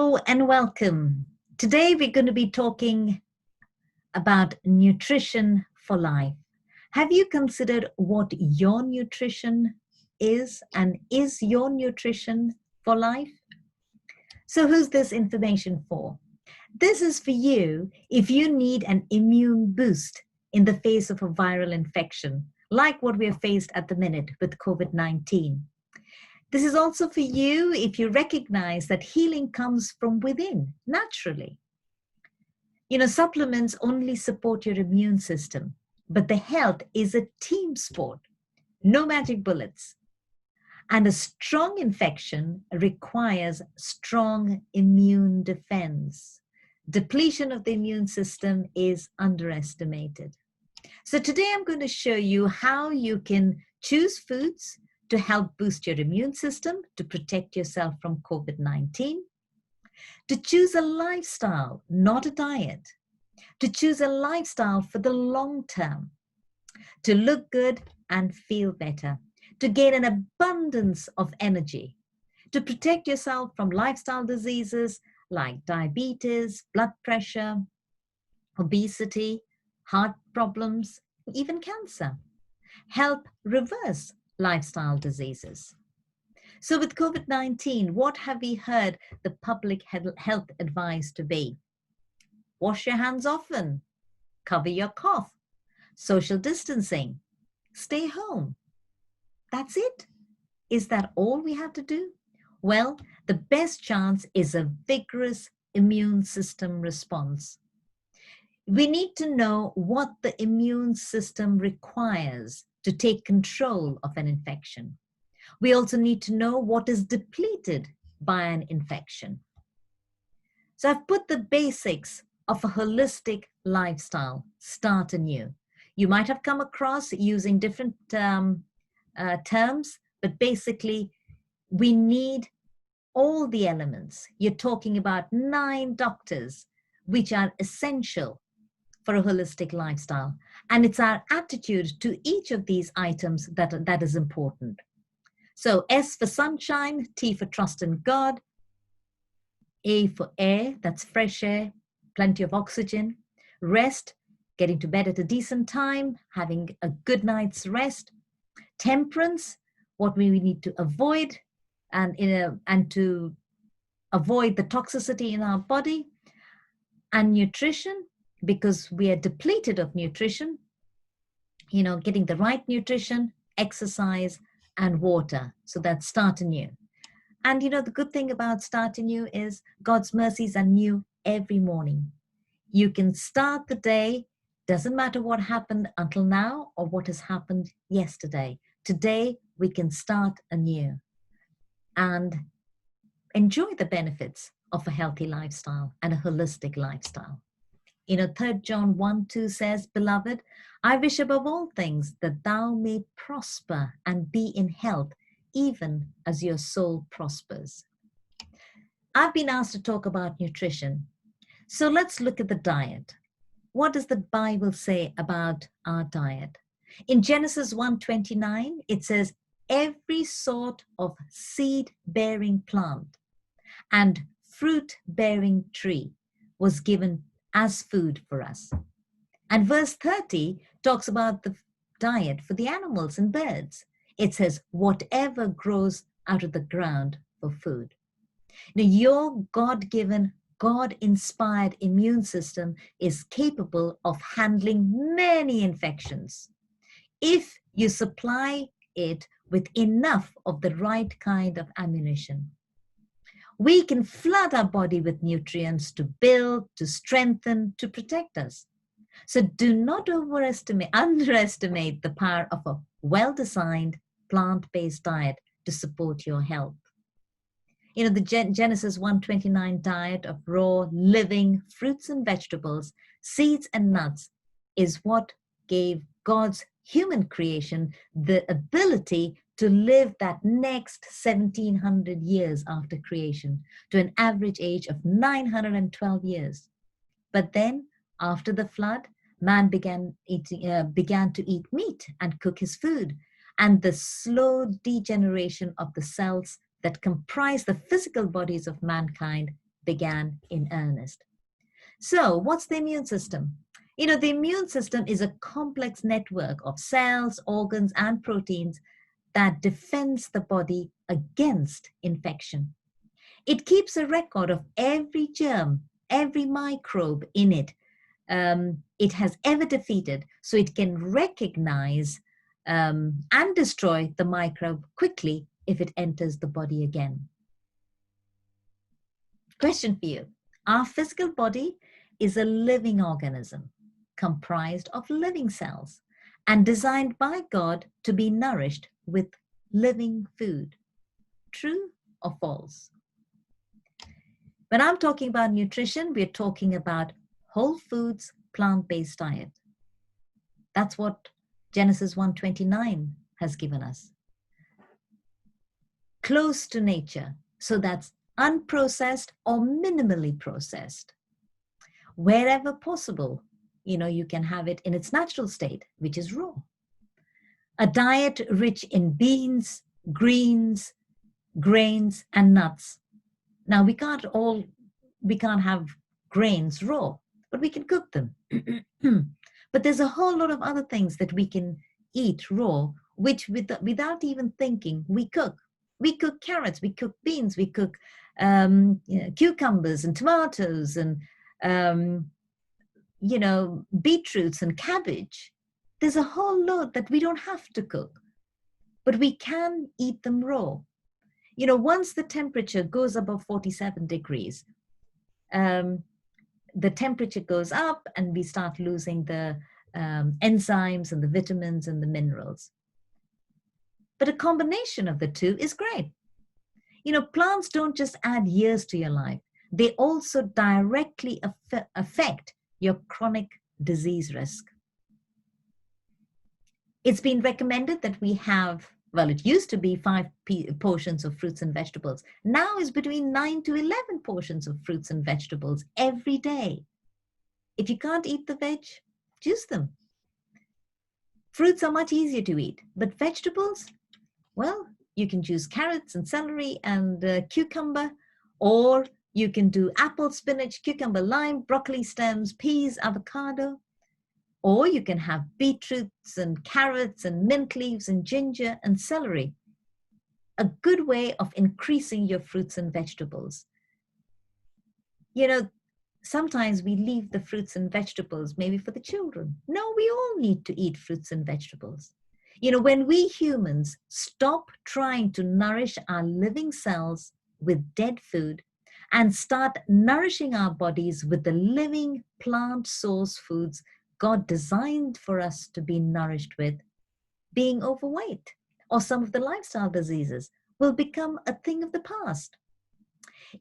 Hello and welcome. Today we're going to be talking about nutrition for life. Have you considered what your nutrition is, and is your nutrition for life? So who's this information for? This is for you if you need an immune boost in the face of a viral infection, like what we are faced at the minute with COVID-19. This is also for you if you recognize that healing comes from within, naturally. Supplements only support your immune system, but the health is a team sport, no magic bullets. And a strong infection requires strong immune defense. Depletion of the immune system is underestimated. So today I'm going to show you how you can choose foods to help boost your immune system, to protect yourself from COVID-19, to choose a lifestyle, not a diet, to choose a lifestyle for the long term, to look good and feel better, to gain an abundance of energy, to protect yourself from lifestyle diseases like diabetes, blood pressure, obesity, heart problems, even cancer. Help reverse lifestyle diseases. So with COVID-19, what have we heard the public health advice to be? Wash your hands often, cover your cough, social distancing, stay home. That's it. Is that all we have to do? Well, the best chance is a vigorous immune system response. We need to know what the immune system requires to take control of an infection. We also need to know what is depleted by an infection. So I've put the basics of a holistic lifestyle, start anew. You might have come across using different terms, but basically we need all the elements. You're talking about 9 doctors, which are essential for a holistic lifestyle. And it's our attitude to each of these items that is important. So S for sunshine, T for trust in God, A for air, that's fresh air, plenty of oxygen, rest, getting to bed at a decent time, having a good night's rest, temperance, what we need to avoid, and to avoid the toxicity in our body, and nutrition, because we are depleted of nutrition, getting the right nutrition, exercise, and water. So that's start anew. And the good thing about start anew is God's mercies are new every morning. You can start the day, doesn't matter what happened until now or what has happened yesterday. Today, we can start anew and enjoy the benefits of a healthy lifestyle and a holistic lifestyle. 3 John 1:2 says, Beloved, I wish above all things that thou may prosper and be in health, even as your soul prospers. I've been asked to talk about nutrition. So let's look at the diet. What does the Bible say about our diet? In Genesis 1:29, it says, every sort of seed-bearing plant and fruit-bearing tree was given as food for us. And verse 30 talks about the diet for the animals and birds. It says, whatever grows out of the ground for food. Now, your God-given, God-inspired immune system is capable of handling many infections if you supply it with enough of the right kind of ammunition. We can flood our body with nutrients to build, to strengthen, to protect us. So do not underestimate the power of a well-designed plant-based diet to support your health. The Genesis 1:29 diet of raw, living fruits and vegetables, seeds and nuts is what gave God's human creation the ability to live that next 1700 years after creation to an average age of 912 years. But then, after the flood, man began to eat meat and cook his food, and the slow degeneration of the cells that comprise the physical bodies of mankind began in earnest. So what's the immune system? The immune system is a complex network of cells, organs, and proteins that defends the body against infection. It keeps a record of every germ, every microbe in it has ever defeated, so it can recognize and destroy the microbe quickly if it enters the body again. Question for you. Our physical body is a living organism comprised of living cells and designed by God to be nourished with living food. True or false? When I'm talking about nutrition, we're talking about whole foods, plant-based diet. That's what Genesis 1:29 has given us. Close to nature, so that's unprocessed or minimally processed. Wherever possible, you can have it in its natural state, which is raw. A diet rich in beans, greens, grains, and nuts. Now, we can't have grains raw, but we can cook them. But there's a whole lot of other things that we can eat raw, which without even thinking, we cook. We cook carrots, we cook beans, we cook cucumbers and tomatoes and, beetroots and cabbage. There's a whole lot that we don't have to cook, but we can eat them raw. Once the temperature goes above 47 degrees, the temperature goes up and we start losing the enzymes and the vitamins and the minerals. But a combination of the two is great. Plants don't just add years to your life. They also directly affect your chronic disease risk. It's been recommended that we have, it used to be 5 portions of fruits and vegetables. Now is between 9 to 11 portions of fruits and vegetables every day. If you can't eat the veg, juice them. Fruits are much easier to eat, but vegetables, you can choose carrots and celery and cucumber, or you can do apple, spinach, cucumber, lime, broccoli stems, peas, avocado, or you can have beetroots and carrots and mint leaves and ginger and celery. A good way of increasing your fruits and vegetables. Sometimes we leave the fruits and vegetables maybe for the children. No, we all need to eat fruits and vegetables. When we humans stop trying to nourish our living cells with dead food and start nourishing our bodies with the living plant source foods God designed for us to be nourished with, being overweight or some of the lifestyle diseases will become a thing of the past.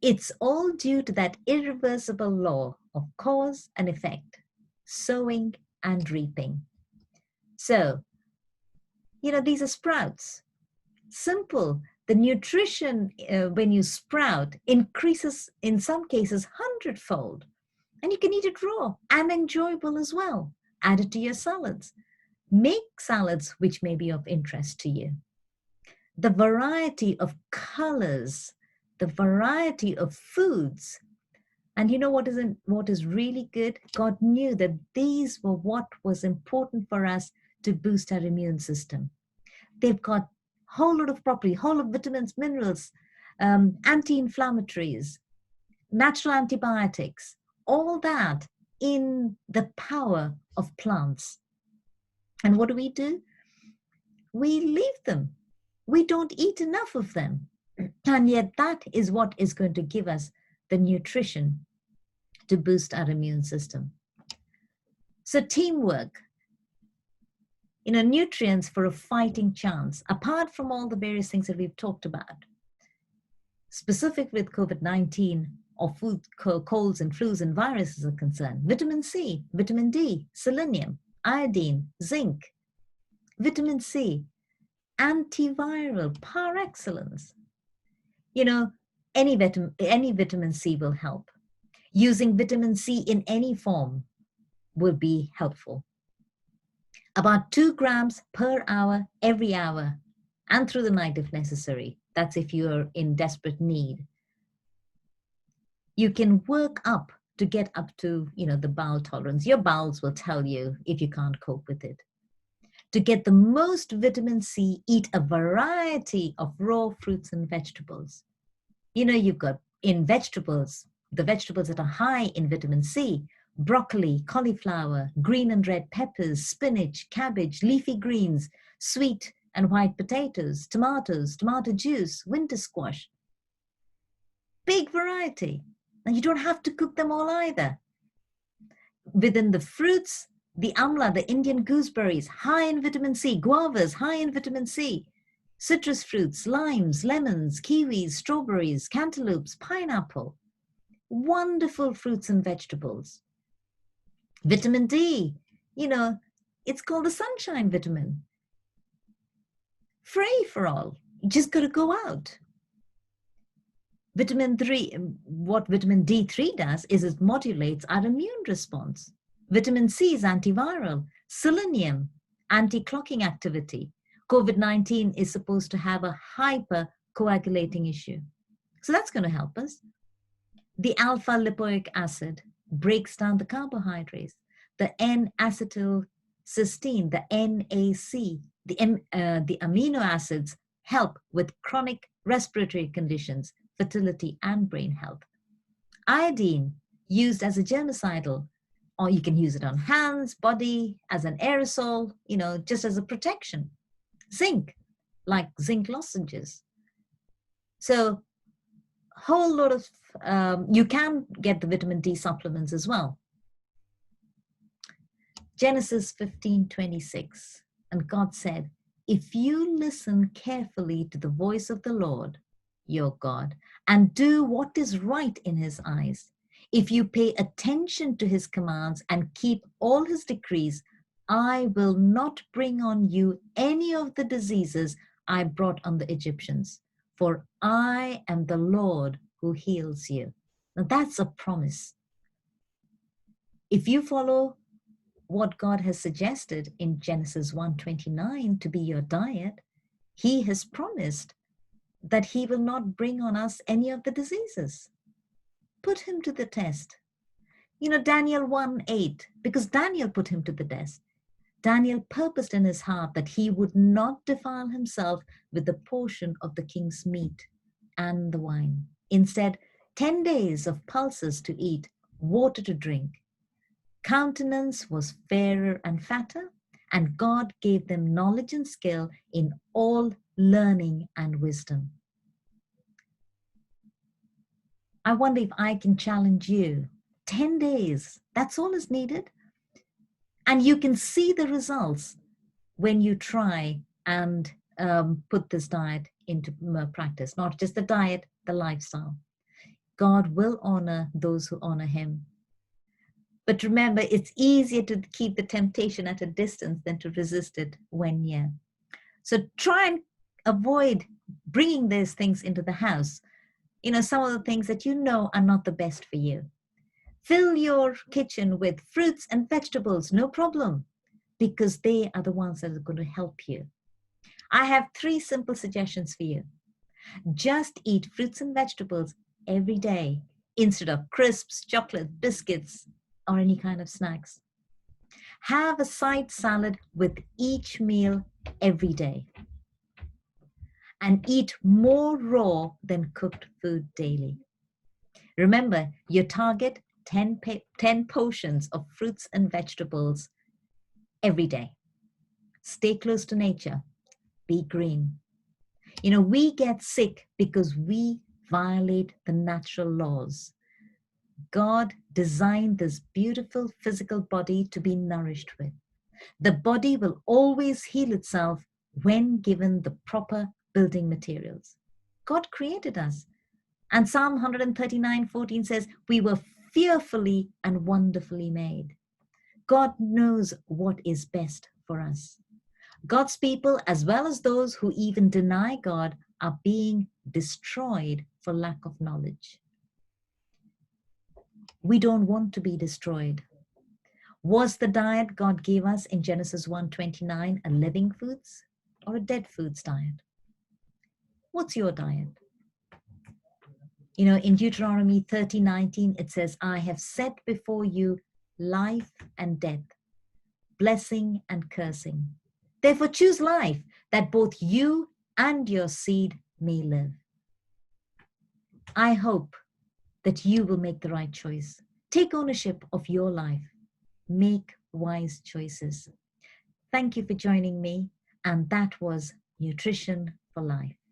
It's all due to that irreversible law of cause and effect, sowing and reaping. So, these are sprouts. Simple. The nutrition when you sprout increases in some cases 100-fold. And you can eat it raw and enjoyable as well. Add it to your salads. Make salads which may be of interest to you. The variety of colors, the variety of foods. And what is really good? God knew that these were what was important for us to boost our immune system. They've got a whole lot of property, whole of vitamins, minerals, anti-inflammatories, natural antibiotics, all that in the power of plants. And what do? We leave them. We don't eat enough of them. And yet that is what is going to give us the nutrition to boost our immune system. So teamwork. Nutrients for a fighting chance, apart from all the various things that we've talked about. Specific with COVID-19 or food, colds and flus and viruses are concerned, vitamin C, vitamin D, selenium, iodine, zinc, vitamin C, antiviral par excellence. Any vitamin C will help. Using vitamin C in any form will be helpful. About 2 grams per hour, every hour, and through the night if necessary. That's if you're in desperate need. You can work up to get up to, the bowel tolerance. Your bowels will tell you if you can't cope with it. To get the most vitamin C, eat a variety of raw fruits and vegetables. You've got in vegetables, the vegetables that are high in vitamin C: broccoli, cauliflower, green and red peppers, spinach, cabbage, leafy greens, sweet and white potatoes, tomatoes, tomato juice, winter squash. Big variety. And you don't have to cook them all either. Within the fruits, the amla, the Indian gooseberries, high in vitamin C, guavas, high in vitamin C, citrus fruits, limes, lemons, kiwis, strawberries, cantaloupes, pineapple. Wonderful fruits and vegetables. Vitamin D, it's called the sunshine vitamin. Free for all. You just got to go out. Vitamin D3 does is it modulates our immune response. Vitamin C is antiviral. Selenium, anti-clotting activity. COVID-19 is supposed to have a hypercoagulating issue. So that's going to help us. The alpha lipoic acid breaks down the carbohydrates. The N-acetylcysteine, the NAC, the amino acids help with chronic respiratory conditions, fertility, and brain health. Iodine, used as a germicidal, or you can use it on hands, body, as an aerosol, just as a protection. Zinc, like zinc lozenges. So whole lot of, you can get the vitamin D supplements as well. Genesis 15:26, and God said, if you listen carefully to the voice of the Lord, your God, and do what is right in his eyes, if you pay attention to his commands and keep all his decrees, I will not bring on you any of the diseases I brought on the Egyptians, for I am the Lord who heals you. Now that's a promise. If you follow what God has suggested in Genesis 1:29 to be your diet, he has promised that he will not bring on us any of the diseases. Put him to the test. Daniel 1:8, because Daniel put him to the test. Daniel purposed in his heart that he would not defile himself with the portion of the king's meat and the wine. Instead, 10 days of pulses to eat, water to drink. Countenance was fairer and fatter, and God gave them knowledge and skill in all learning and wisdom. I wonder if I can challenge you. 10 days, that's all is needed. And you can see the results when you try and put this diet into practice, not just the diet, the lifestyle. God will honor those who honor him. But remember, it's easier to keep the temptation at a distance than to resist it when near. So try and avoid bringing these things into the house. Some of the things that are not the best for you. Fill your kitchen with fruits and vegetables, no problem, because they are the ones that are going to help you. I have 3 simple suggestions for you. Just eat fruits and vegetables every day instead of crisps, chocolate, biscuits, or any kind of snacks. Have a side salad with each meal every day. And eat more raw than cooked food daily. Remember, your target 10 portions of fruits and vegetables every day. Stay close to nature. Be green. We get sick because we violate the natural laws. God designed this beautiful physical body to be nourished with. The body will always heal itself when given the proper building materials. God created us. And Psalm 139:14 says, we were fearfully and wonderfully made. God knows what is best for us. God's people, as well as those who even deny God, are being destroyed for lack of knowledge. We don't want to be destroyed. Was the diet God gave us in Genesis 1:29 a living foods or a dead foods diet? What's your diet? You know, in Deuteronomy 30:19, it says, I have set before you life and death, blessing and cursing. Therefore, choose life, that both you and your seed may live. I hope that you will make the right choice. Take ownership of your life. Make wise choices. Thank you for joining me. And that was Nutrition for Life.